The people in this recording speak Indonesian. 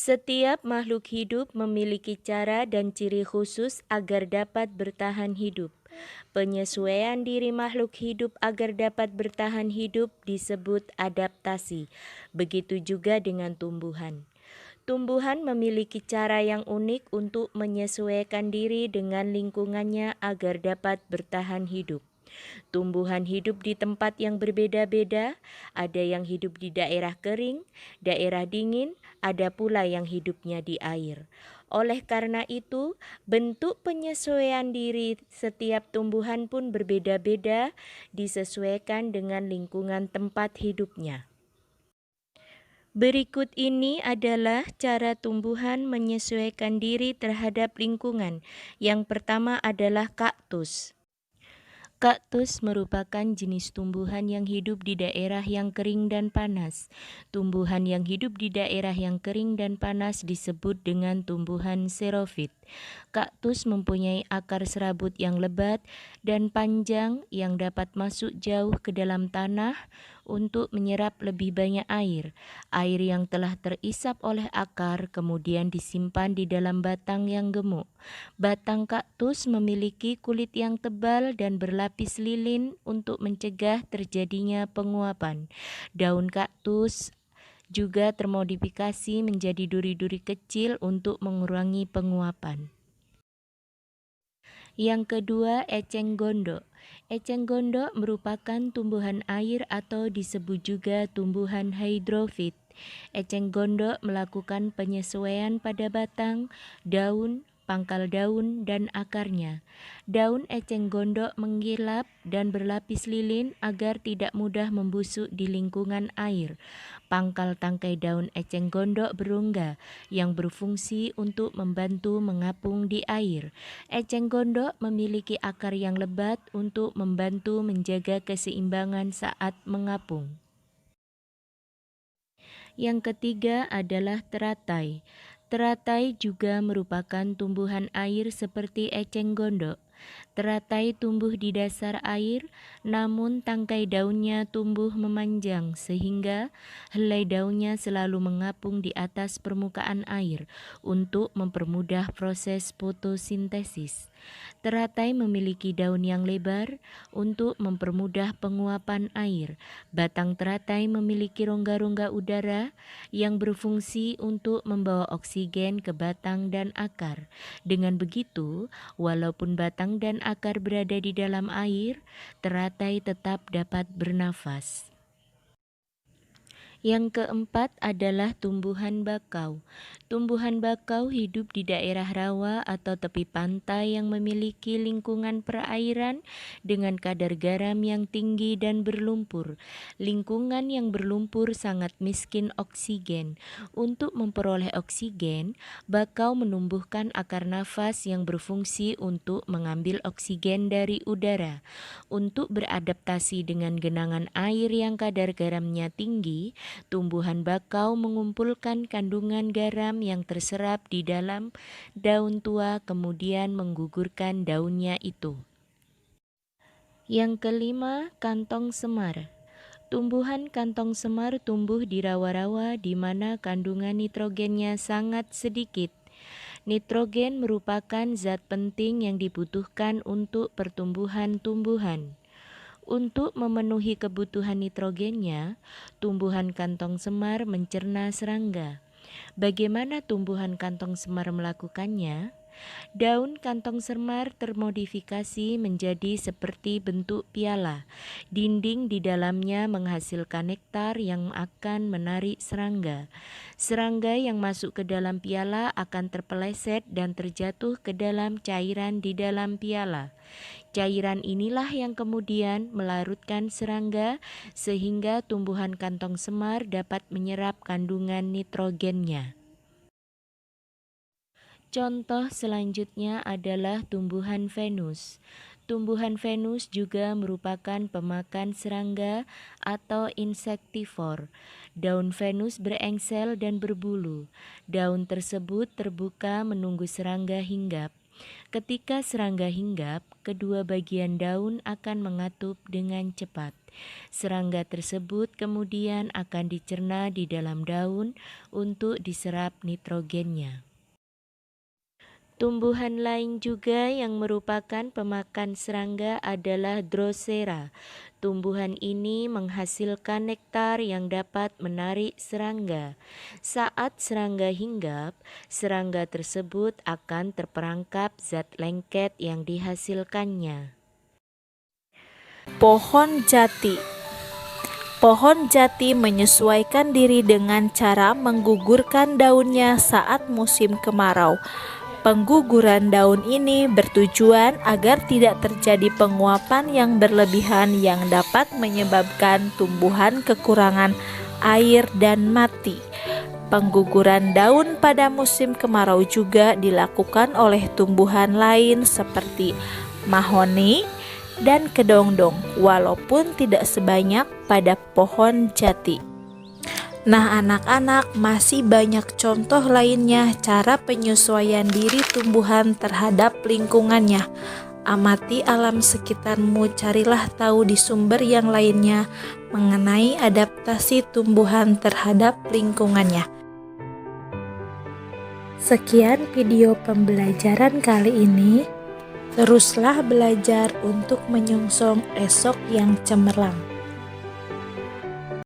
Setiap makhluk hidup memiliki cara dan ciri khusus agar dapat bertahan hidup. Penyesuaian diri makhluk hidup agar dapat bertahan hidup disebut adaptasi. Begitu juga dengan tumbuhan. Tumbuhan memiliki cara yang unik untuk menyesuaikan diri dengan lingkungannya agar dapat bertahan hidup. Tumbuhan hidup di tempat yang berbeda-beda, ada yang hidup di daerah kering, daerah dingin, ada pula yang hidupnya di air. Oleh karena itu, bentuk penyesuaian diri setiap tumbuhan pun berbeda-beda, disesuaikan dengan lingkungan tempat hidupnya. Berikut ini adalah cara tumbuhan menyesuaikan diri terhadap lingkungan. Yang pertama adalah kaktus. Kaktus merupakan jenis tumbuhan yang hidup di daerah yang kering dan panas. Tumbuhan yang hidup di daerah yang kering dan panas disebut dengan tumbuhan xerofit. Kaktus mempunyai akar serabut yang lebat dan panjang yang dapat masuk jauh ke dalam tanah untuk menyerap lebih banyak air. Air yang telah terisap oleh akar kemudian disimpan di dalam batang yang gemuk. Batang kaktus memiliki kulit yang tebal dan berlapis lilin untuk mencegah terjadinya penguapan. Daun kaktus juga termodifikasi menjadi duri-duri kecil untuk mengurangi penguapan. Yang kedua, eceng gondok. Eceng gondok merupakan tumbuhan air atau disebut juga tumbuhan hidrofit. Eceng gondok melakukan penyesuaian pada batang, daun, pangkal daun, dan akarnya. Daun eceng gondok mengkilap dan berlapis lilin agar tidak mudah membusuk di lingkungan air. Pangkal tangkai daun eceng gondok berongga yang berfungsi untuk membantu mengapung di air. Eceng gondok memiliki akar yang lebat untuk membantu menjaga keseimbangan saat mengapung. Yang ketiga adalah teratai. Teratai juga merupakan tumbuhan air seperti eceng gondok. Teratai tumbuh di dasar air, namun tangkai daunnya tumbuh memanjang sehingga helai daunnya selalu mengapung di atas permukaan air untuk mempermudah proses fotosintesis. Teratai memiliki daun yang lebar untuk mempermudah penguapan air. Batang teratai memiliki rongga-rongga udara yang berfungsi untuk membawa oksigen ke batang dan akar. Dengan begitu, walaupun batang dan akar berada di dalam air, teratai tetap dapat bernafas. Yang keempat adalah tumbuhan bakau. Tumbuhan bakau hidup di daerah rawa atau tepi pantai yang memiliki lingkungan perairan dengan kadar garam yang tinggi dan berlumpur. Lingkungan yang berlumpur sangat miskin oksigen. Untuk memperoleh oksigen, bakau menumbuhkan akar nafas yang berfungsi untuk mengambil oksigen dari udara. Untuk beradaptasi dengan genangan air yang kadar garamnya tinggi, tumbuhan bakau mengumpulkan kandungan garam yang terserap di dalam daun tua kemudian menggugurkan daunnya itu. Yang kelima, kantong semar. Tumbuhan kantong semar tumbuh di rawa-rawa di mana kandungan nitrogennya sangat sedikit. Nitrogen merupakan zat penting yang dibutuhkan untuk pertumbuhan tumbuhan. Untuk memenuhi kebutuhan nitrogennya, tumbuhan kantong semar mencerna serangga. Bagaimana tumbuhan kantong semar melakukannya? Daun kantong semar termodifikasi menjadi seperti bentuk piala. Dinding di dalamnya menghasilkan nektar yang akan menarik serangga. Serangga yang masuk ke dalam piala akan terpeleset dan terjatuh ke dalam cairan di dalam piala. Cairan inilah yang kemudian melarutkan serangga sehingga tumbuhan kantong semar dapat menyerap kandungan nitrogennya. Contoh selanjutnya adalah tumbuhan Venus. Tumbuhan Venus juga merupakan pemakan serangga atau insektivor. Daun Venus berengsel dan berbulu. Daun tersebut terbuka menunggu serangga hinggap. Ketika serangga hinggap, kedua bagian daun akan mengatup dengan cepat. Serangga tersebut kemudian akan dicerna di dalam daun untuk diserap nitrogennya. Tumbuhan lain juga yang merupakan pemakan serangga adalah Drosera. Tumbuhan ini menghasilkan nektar yang dapat menarik serangga. Saat serangga hinggap, serangga tersebut akan terperangkap zat lengket yang dihasilkannya. Pohon jati. Pohon jati menyesuaikan diri dengan cara menggugurkan daunnya saat musim kemarau. Pengguguran daun ini bertujuan agar tidak terjadi penguapan yang berlebihan yang dapat menyebabkan tumbuhan kekurangan air dan mati. Pengguguran daun pada musim kemarau juga dilakukan oleh tumbuhan lain seperti mahoni dan kedongdong, walaupun tidak sebanyak pada pohon jati. Nah, anak-anak, masih banyak contoh lainnya cara penyesuaian diri tumbuhan terhadap lingkungannya. Amati alam sekitarmu, carilah tahu di sumber yang lainnya mengenai adaptasi tumbuhan terhadap lingkungannya. Sekian video pembelajaran kali ini. Teruslah belajar untuk menyongsong esok yang cemerlang.